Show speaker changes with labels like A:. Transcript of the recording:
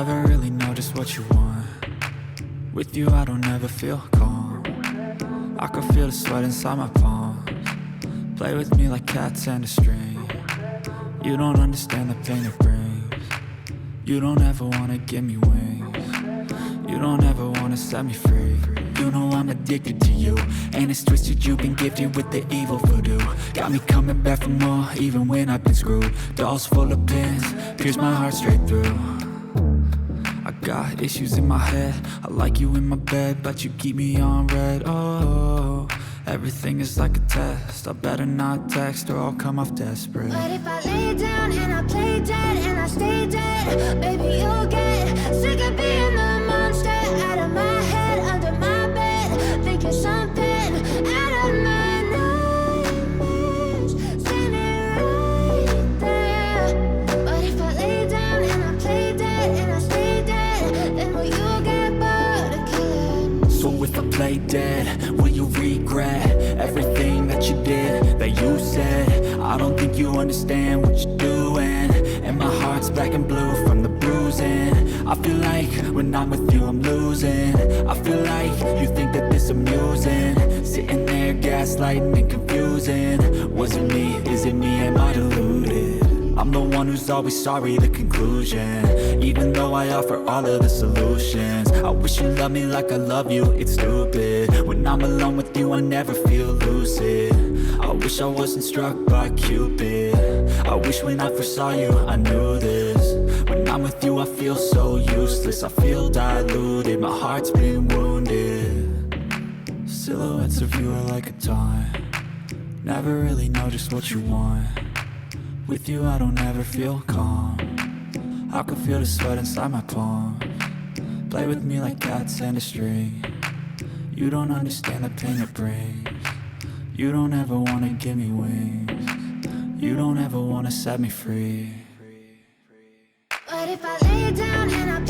A: Never really know just what you want. With you I don't ever feel calm. I can feel the sweat inside my palms. Play with me like cats and a string. You don't understand the pain it brings. You don't ever wanna give me wings. You don't ever wanna set me free. You know I'm addicted to you, and it's twisted, you've been gifted with the evil voodoo. Got me coming back for more, even when I've been screwed. Dolls full of pins, pierce my heart straight through. I got issues in my head, I like you in my bed, but you keep me on red. Oh, everything is like a test, I better not text or I'll come off desperate.
B: But if I lay down and I play dead and I stay dead, baby you'll get sick of being the monster out of my head, under my bed, thinking something out of my nightmares, standing right there. But if I lay down and I play dead and I stay dead, then will you get bored of killing me?
A: So if I play dead, will you regret everything that you did, that you said? I don't think you understand what you're doing, and my heart's black and blue from the bruising. I feel like when I'm with you I'm losing. I feel like you think that this amusing, sitting there gaslighting and confusing. Was it me? Is it me? Am I deluded? I'm the one who's always sorry, the conclusion, even though I offer all of the solutions. I wish you loved me like I love you, it's stupid. When I'm alone with you I never feel lucid. I wish I wasn't struck by Cupid. I wish when I first saw you I knew this. When I'm with you I feel so useless, I feel diluted, my heart's been wounded. Silhouettes of you are like a taunt. Never really know just what you want. With you I don't ever feel calm. I can feel the sweat inside my palms. Play with me like cats and a string. You don't understand the pain it brings. You don't ever wanna give me wings. You don't ever wanna set me free.
B: But if I lay down and I